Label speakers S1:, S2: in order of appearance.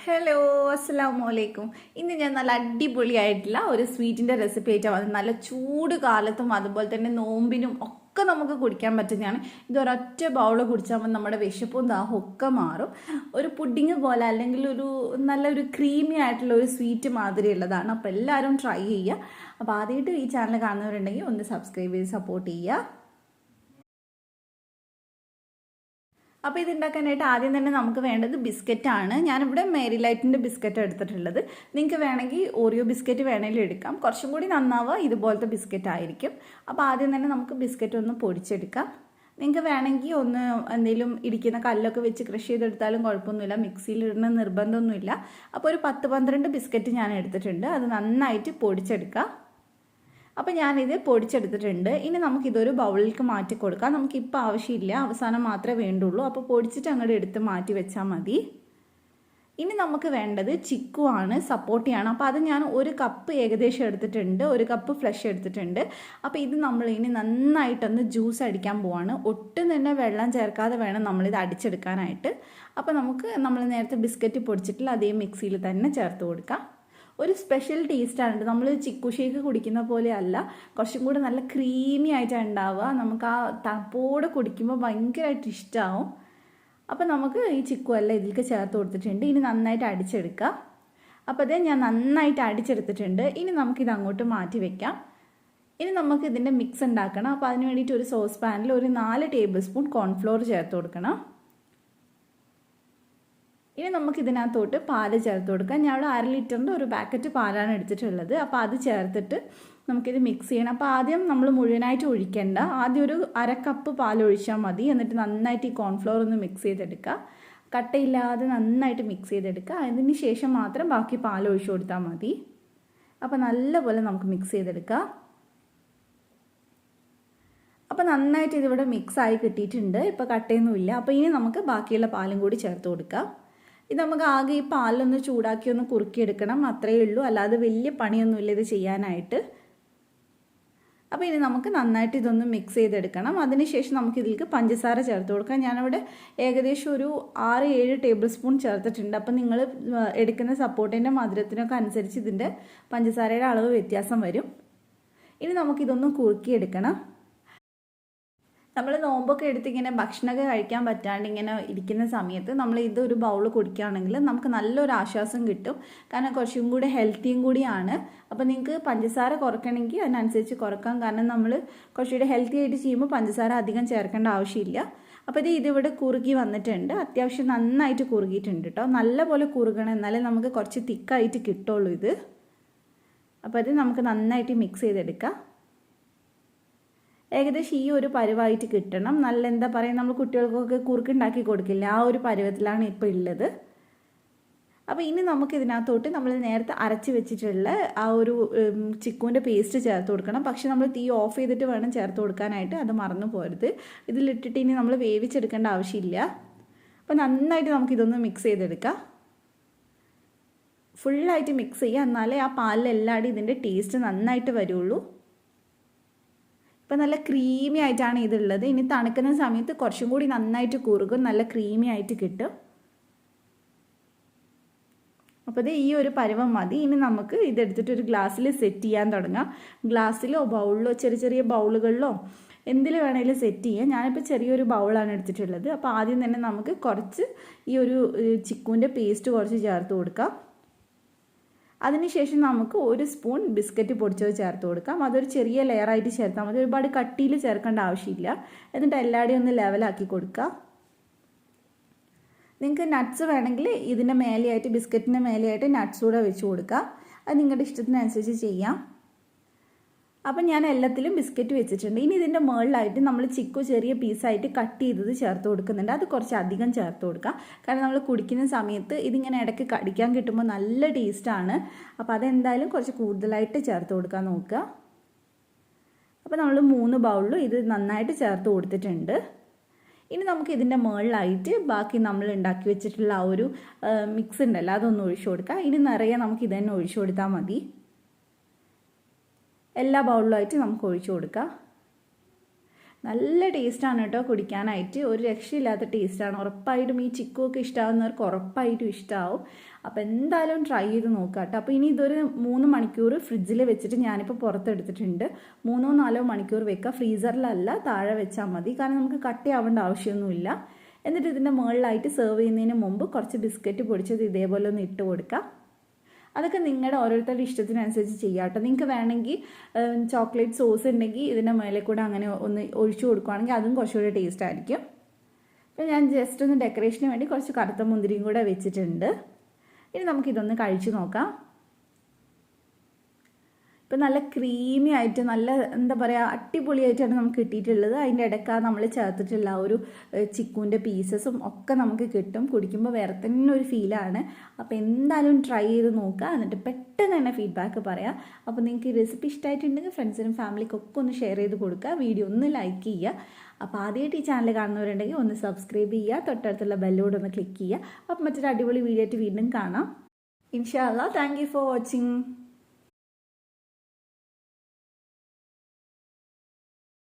S1: Hello, അസ്സലാമു അലൈക്കും. ഇന്ന് ഞാൻ നല്ല അടിപൊളിയായിട്ടുള്ള ഒരു സ്വീറ്റിൻ്റെ റെസിപ്പി ആയിട്ടാണ് വന്നത്. നല്ല ചൂട് കാലത്തും അതുപോലെ തന്നെ നോമ്പിനും ഒക്കെ നമുക്ക് കുടിക്കാൻ പറ്റുന്നതാണ്. ഇതൊരൊറ്റ ബൗള് കുടിച്ചാൽ മതി, നമ്മുടെ വിശപ്പും ദാഹവും ഒക്കെ മാറും. ഒരു പുഡിങ് പോലെ അല്ലെങ്കിൽ നല്ലൊരു ക്രീമി ആയിട്ടുള്ള ഒരു സ്വീറ്റ് മാതിരി ഉള്ളതാണ്. അപ്പോൾ എല്ലാവരും ട്രൈ ചെയ്യുക. അപ്പോൾ ആദ്യമായിട്ട് ഈ ചാനൽ കാണുന്നവരുണ്ടെങ്കിൽ ഒന്ന് സബ്സ്ക്രൈബ് ചെയ്ത് സപ്പോർട്ട് ചെയ്യുക. അപ്പോൾ ഇത് ഉണ്ടാക്കാനായിട്ട് ആദ്യം തന്നെ നമുക്ക് വേണ്ടത് ബിസ്ക്കറ്റാണ്. ഞാനിവിടെ മേരി ലൈറ്റിൻ്റെ ബിസ്ക്കറ്റ് എടുത്തിട്ടുള്ളത്. നിങ്ങൾക്ക് വേണമെങ്കിൽ ഓറിയോ ബിസ്ക്കറ്റ് വേണമെങ്കിലും എടുക്കാം. കുറച്ചും കൂടി നന്നാവുക ഇതുപോലത്തെ ബിസ്ക്കറ്റ് ആയിരിക്കും. അപ്പോൾ ആദ്യം തന്നെ നമുക്ക് ബിസ്ക്കറ്റ് ഒന്ന് പൊടിച്ചെടുക്കാം. നിങ്ങൾക്ക് വേണമെങ്കിൽ ഒന്ന് എന്തെങ്കിലും ഇടിക്കുന്ന കല്ലൊക്കെ വെച്ച് ക്രഷ് ചെയ്തെടുത്താലും കുഴപ്പമൊന്നുമില്ല. മിക്സിയിൽ ഇടുന്ന നിർബന്ധമൊന്നുമില്ല. അപ്പോൾ ഒരു 10-12 ബിസ്ക്കറ്റ് ഞാൻ എടുത്തിട്ടുണ്ട്. അത് നന്നായിട്ട് പൊടിച്ചെടുക്കാം. അപ്പോൾ ഞാനിത് പൊടിച്ചെടുത്തിട്ടുണ്ട്. ഇനി നമുക്കിതൊരു ബൗളിലേക്ക് മാറ്റി കൊടുക്കാം. നമുക്കിപ്പോൾ ആവശ്യമില്ല, അവസാനം മാത്രമേ വേണ്ടുള്ളൂ. അപ്പോൾ പൊടിച്ചിട്ട് അങ്ങോട്ട് എടുത്ത് മാറ്റി വെച്ചാൽ മതി. ഇനി നമുക്ക് വേണ്ടത് ചിക്കു ആണ്, സപ്പോട്ടയാണ്. അപ്പോൾ അത് ഞാൻ ഒരു കപ്പ് ഏകദേശം എടുത്തിട്ടുണ്ട്, ഒരു കപ്പ് ഫ്ലഷ് എടുത്തിട്ടുണ്ട്. അപ്പോൾ ഇത് നമ്മൾ ഇനി നന്നായിട്ടൊന്ന് ജ്യൂസ് അടിക്കാൻ പോവാണ്. ഒട്ടും തന്നെ വെള്ളം ചേർക്കാതെ വേണം നമ്മളിത് അടിച്ചെടുക്കാനായിട്ട്. അപ്പോൾ നമ്മൾ നേരത്തെ ബിസ്ക്കറ്റ് പൊടിച്ചിട്ടുള്ള അതേ മിക്സിയിൽ തന്നെ ചേർത്ത് കൊടുക്കാം. ഒരു സ്പെഷ്യൽ ടേസ്റ്റാണ്. നമ്മൾ ചിക്കു ഷേക്ക് കുടിക്കുന്ന പോലെ അല്ല, കുറച്ചും കൂടെ നല്ല ക്രീമി ആയിട്ടാണ് ഉണ്ടാവുക. നമുക്ക് ആ തണുപ്പോടെ കുടിക്കുമ്പോൾ ഭയങ്കരമായിട്ട് ഇഷ്ടമാവും. അപ്പോൾ നമുക്ക് ഈ ചിക്കു എല്ലാം ഇതിലേക്ക് ചേർത്ത് കൊടുത്തിട്ടുണ്ട്. ഇനി നന്നായിട്ട് അടിച്ചെടുക്കുക. അപ്പോൾ അതേ ഞാൻ നന്നായിട്ട് അടിച്ചെടുത്തിട്ടുണ്ട്. ഇനി നമുക്കിത് അങ്ങോട്ട് മാറ്റി വെക്കാം. ഇനി നമുക്ക് ഇതിൻ്റെ മിക്സ് ഉണ്ടാക്കണം. അപ്പോൾ അതിന് വേണ്ടിയിട്ട് ഒരു സോസ് പാനിൽ ഒരു 4 ടേബിൾ സ്പൂൺ കോൺഫ്ലോർ ചേർത്ത് കൊടുക്കണം. ഇനി നമുക്ക് ഇതിനകത്തോട്ട് പാല് ചേർത്ത് കൊടുക്കാം. ഞാൻ അവിടെ 1/2 ലിറ്ററിൻ്റെ ഒരു പാക്കറ്റ് പാലാണ് എടുത്തിട്ടുള്ളത്. അപ്പോൾ അത് ചേർത്തിട്ട് നമുക്കിത് മിക്സ് ചെയ്യണം. അപ്പോൾ ആദ്യം നമ്മൾ മുഴുവനായിട്ട് ഒഴിക്കേണ്ട, ആദ്യം ഒരു 1/2 കപ്പ് പാൽ ഒഴിച്ചാൽ മതി. എന്നിട്ട് നന്നായിട്ട് ഈ കോൺഫ്ലോർ ഒന്ന് മിക്സ് ചെയ്തെടുക്കുക. കട്ടയില്ലാതെ നന്നായിട്ട് മിക്സ് ചെയ്തെടുക്കുക. അതിന് ശേഷം മാത്രം ബാക്കി പാൽ ഒഴിച്ചു കൊടുത്താൽ മതി. അപ്പോൾ നല്ലപോലെ നമുക്ക് മിക്സ് ചെയ്തെടുക്കാം. അപ്പോൾ നന്നായിട്ട് ഇതിവിടെ മിക്സായി കിട്ടിയിട്ടുണ്ട്. ഇപ്പോൾ കട്ടയൊന്നുമില്ല. അപ്പോൾ ഇനി നമുക്ക് ബാക്കിയുള്ള പാലും കൂടി ചേർത്ത് കൊടുക്കാം. ഇത് നമുക്ക് ആകെ ഈ പാലൊന്ന് ചൂടാക്കി ഒന്ന് കുറുക്കിയെടുക്കണം, അത്രയേ ഉള്ളൂ. അല്ലാതെ വലിയ പണിയൊന്നുമില്ല ഇത് ചെയ്യാനായിട്ട്. അപ്പോൾ ഇനി നമുക്ക് നന്നായിട്ട് ഇതൊന്ന് മിക്സ് ചെയ്തെടുക്കണം. അതിനുശേഷം നമുക്ക് ഇതിലേക്ക് പഞ്ചസാര ചേർത്ത് കൊടുക്കാം. ഞാനിവിടെ ഏകദേശം ഒരു 6-7 ടേബിൾ സ്പൂൺ ചേർത്തിട്ടുണ്ട്. അപ്പോൾ നിങ്ങൾ എടുക്കുന്ന സപ്പോർട്ടിൻ്റെ മധുരത്തിനൊക്കെ അനുസരിച്ച് ഇതിൻ്റെ പഞ്ചസാരയുടെ അളവ് വ്യത്യാസം വരും. ഇനി നമുക്കിതൊന്ന് കുറുക്കിയെടുക്കണം. നമ്മൾ നോമ്പൊക്കെ എടുത്ത് ഇങ്ങനെ ഭക്ഷണമൊക്കെ കഴിക്കാൻ പറ്റാണ്ട് ഇങ്ങനെ ഇരിക്കുന്ന സമയത്ത് നമ്മൾ ഇതൊരു ബൗൾ കുടിക്കുകയാണെങ്കിൽ നമുക്ക് നല്ലൊരു ആശ്വാസം കിട്ടും. കാരണം കുറച്ചും കൂടി ഹെൽത്തിയും കൂടിയാണ്. അപ്പോൾ നിങ്ങൾക്ക് പഞ്ചസാര കുറയ്ക്കണമെങ്കിൽ അതിനനുസരിച്ച് കുറക്കാം. കാരണം നമ്മൾ കുറച്ചുകൂടി ഹെൽത്തി ആയിട്ട് ചെയ്യുമ്പോൾ പഞ്ചസാര അധികം ചേർക്കേണ്ട ആവശ്യമില്ല. അപ്പോൾ ഇതിവിടെ കുറുകി വന്നിട്ടുണ്ട്. അത്യാവശ്യം നന്നായിട്ട് കുറുകിയിട്ടുണ്ട് കേട്ടോ. നല്ലപോലെ കുറുകണം, എന്നാലേ നമുക്ക് കുറച്ച് തിക്കായിട്ട് കിട്ടുള്ളൂ ഇത്. അപ്പോൾ ഇത് നമുക്ക് നന്നായിട്ട് മിക്സ് ചെയ്തെടുക്കാം. ഏകദേശം ഈ ഒരു പരുവായിട്ട് കിട്ടണം. നല്ല എന്താ പറയുക, നമ്മൾ കുട്ടികൾക്കൊക്കെ കുറുക്കുണ്ടാക്കി കൊടുക്കില്ല, ആ ഒരു പരുവത്തിലാണ് ഇപ്പോൾ ഉള്ളത്. അപ്പോൾ ഇനി നമുക്ക് ഇതിനകത്തോട്ട് നമ്മൾ നേരത്തെ അരച്ച് വെച്ചിട്ടുള്ള ആ ഒരു ചിക്കുവിൻ്റെ പേസ്റ്റ് ചേർത്ത് കൊടുക്കണം. പക്ഷെ നമ്മൾ തീ ഓഫ് ചെയ്തിട്ട് വേണം ചേർത്ത് കൊടുക്കാനായിട്ട്, അത് മറന്നു പോരുത്. ഇതിലിട്ടിട്ട് ഇനി നമ്മൾ വേവിച്ചെടുക്കേണ്ട ആവശ്യമില്ല. അപ്പോൾ നന്നായിട്ട് നമുക്കിതൊന്ന് മിക്സ് ചെയ്തെടുക്കാം. ഫുള്ളായിട്ട് മിക്സ് ചെയ്യുക, എന്നാലേ ആ പാലിലെല്ലാവരും ഇതിൻ്റെ ടേസ്റ്റ് നന്നായിട്ട് വരുള്ളൂ. ഇപ്പോൾ നല്ല ക്രീമി ആയിട്ടാണ് ഇതുള്ളത്. ഇനി തണുക്കുന്ന സമയത്ത് കുറച്ചും കൂടി നന്നായിട്ട് കുറുകും, നല്ല ക്രീമി ആയിട്ട് കിട്ടും. അപ്പോൾ ഇത് ഈ ഒരു പരുവം മതി. ഇനി നമുക്ക് ഇതെടുത്തിട്ട് ഒരു ഗ്ലാസ്സിൽ സെറ്റ് ചെയ്യാൻ തുടങ്ങാം. ഗ്ലാസ്സിലോ ബൗളിലോ ചെറിയ ബൗളുകളിലോ എന്തിൽ വേണമെങ്കിലും സെറ്റ് ചെയ്യാം. ഞാനിപ്പോൾ ചെറിയൊരു ബൗളാണ് എടുത്തിട്ടുള്ളത്. അപ്പോൾ ആദ്യം തന്നെ നമുക്ക് കുറച്ച് ഈ ഒരു ചിക്കുവിൻ്റെ പേസ്റ്റ് കുറച്ച് ചേർത്ത് കൊടുക്കാം. അതിനുശേഷം നമുക്ക് 1 സ്പൂൺ ബിസ്ക്കറ്റ് പൊടിച്ചത് ചേർത്ത് കൊടുക്കാം. അതൊരു ചെറിയ ലെയറായിട്ട് ചേർത്താൽ മതി, ഒരുപാട് കട്ടിയിൽ ചേർക്കേണ്ട ആവശ്യമില്ല. എന്നിട്ട് എല്ലാവരുടെയും ഒന്ന് ലെവലാക്കി കൊടുക്കുക. നിങ്ങൾക്ക് നട്ട്സ് വേണമെങ്കിൽ ഇതിൻ്റെ മേലെയായിട്ട്, ബിസ്ക്കറ്റിൻ്റെ മേലെയായിട്ട് നട്ട്സ് കൂടെ വെച്ച് കൊടുക്കുക. അത് നിങ്ങളുടെ ഇഷ്ടത്തിനനുസരിച്ച് ചെയ്യാം. അപ്പം ഞാൻ എല്ലാത്തിലും ബിസ്ക്കറ്റ് വെച്ചിട്ടുണ്ട്. ഇനി ഇതിൻ്റെ മുകളിലായിട്ട് നമ്മൾ ചിക്കു ചെറിയ പീസായിട്ട് കട്ട് ചെയ്തത് ചേർത്ത് കൊടുക്കുന്നുണ്ട്. അത് കുറച്ച് അധികം ചേർത്ത് കൊടുക്കാം. കാരണം നമ്മൾ കുടിക്കുന്ന സമയത്ത് ഇതിങ്ങനെ ഇടയ്ക്ക് കടിക്കാൻ കിട്ടുമ്പോൾ നല്ല ടേസ്റ്റാണ്. അപ്പോൾ അതെന്തായാലും കുറച്ച് കൂടുതലായിട്ട് ചേർത്ത് കൊടുക്കാൻ നോക്കുക. അപ്പോൾ നമ്മൾ 3 ബൗളിലും ഇത് നന്നായിട്ട് ചേർത്ത് കൊടുത്തിട്ടുണ്ട്. ഇനി നമുക്ക് ഇതിൻ്റെ മുകളിലായിട്ട് ബാക്കി നമ്മൾ ഉണ്ടാക്കി വെച്ചിട്ടുള്ള ആ ഒരു മിക്സ് ഉണ്ടല്ലോ, അതൊന്ന് ഒഴിച്ചു കൊടുക്കാം. ഇനി നിറയെ നമുക്ക് ഇത് തന്നെ ഒഴിച്ചു കൊടുത്താൽ മതി. എല്ലാ ബൗളിലുമായിട്ട് നമുക്ക് ഒഴിച്ചു കൊടുക്കാം. നല്ല ടേസ്റ്റാണ് കേട്ടോ കുടിക്കാനായിട്ട്, ഒരു രക്ഷയില്ലാത്ത ടേസ്റ്റാണ്. ഉറപ്പായിട്ടും ഈ ചിക്കുമൊക്കെ ഇഷ്ടമാകുന്നവർക്ക് ഉറപ്പായിട്ടും ഇഷ്ടമാവും. അപ്പോൾ എന്തായാലും ട്രൈ ചെയ്ത് നോക്കുക കേട്ടോ. അപ്പോൾ ഇനി ഇതൊരു 3 മണിക്കൂർ ഫ്രിഡ്ജിൽ വെച്ചിട്ട് ഞാനിപ്പോൾ പുറത്തെടുത്തിട്ടുണ്ട്. 3-4 മണിക്കൂർ വെക്കുക, ഫ്രീസറിലല്ല താഴെ വെച്ചാൽ മതി, കാരണം നമുക്ക് കട്ടിയാവേണ്ട ആവശ്യമൊന്നുമില്ല. എന്നിട്ട് ഇതിൻ്റെ മുകളിലായിട്ട് സെർവ് ചെയ്യുന്നതിന് മുമ്പ് കുറച്ച് ബിസ്ക്കറ്റ് പൊടിച്ചത് ഇതേപോലെ ഒന്ന് ഇട്ട് കൊടുക്കാം. അതൊക്കെ നിങ്ങളുടെ ഓരോരുത്തരുടെ ഇഷ്ടത്തിനനുസരിച്ച് ചെയ്യാം കേട്ടോ. നിങ്ങൾക്ക് വേണമെങ്കിൽ ചോക്ലേറ്റ് സോസ് ഉണ്ടെങ്കിൽ ഇതിൻ്റെ മേലെ കൂടെ അങ്ങനെ ഒന്ന് ഒഴിച്ചു കൊടുക്കുകയാണെങ്കിൽ അതും കുറച്ചുകൂടി ടേസ്റ്റ് ആയിരിക്കും. അപ്പോൾ ഞാൻ ജസ്റ്റ് ഒന്ന് ഡെക്കറേഷന് വേണ്ടി കുറച്ച് കറുത്ത മുന്തിരിയും കൂടെ വെച്ചിട്ടുണ്ട്. ഇനി നമുക്കിതൊന്ന് കഴിച്ചു നോക്കാം. ഇപ്പം നല്ല ക്രീമി ആയിട്ട് നല്ല എന്താ പറയുക അടിപൊളിയായിട്ടാണ് നമുക്ക് കിട്ടിയിട്ടുള്ളത്. അതിൻ്റെ ഇടയ്ക്ക് നമ്മൾ ചേർത്തിട്ടുള്ള ഒരു ചിക്കുവിൻ്റെ പീസസും ഒക്കെ നമുക്ക് കിട്ടും. കുടിക്കുമ്പോൾ വേറെ തന്നെ ഒരു ഫീലാണ്. അപ്പോൾ എന്തായാലും ട്രൈ ചെയ്ത് നോക്കുക, എന്നിട്ട് പെട്ടെന്ന് തന്നെ ഫീഡ്ബാക്ക് പറയാം. അപ്പോൾ നിങ്ങൾക്ക് ഈ റെസിപ്പി ഇഷ്ടമായിട്ടുണ്ടെങ്കിൽ ഫ്രണ്ട്സിനും ഫാമിലിക്കൊക്കെ ഒന്ന് ഷെയർ ചെയ്ത് കൊടുക്കുക, വീഡിയോ ഒന്ന് ലൈക്ക് ചെയ്യുക. അപ്പോൾ ആദ്യമായിട്ട് ഈ ചാനൽ കാണുന്നവരുണ്ടെങ്കിൽ ഒന്ന് സബ്സ്ക്രൈബ് ചെയ്യുക, തൊട്ടടുത്തുള്ള ബെല്ലോട് ഒന്ന് ക്ലിക്ക് ചെയ്യുക. അപ്പോൾ മറ്റൊരു അടിപൊളി വീഡിയോ ആയിട്ട് വീണ്ടും കാണാം ഇൻഷാ അല്ലാ. Thank you for watching.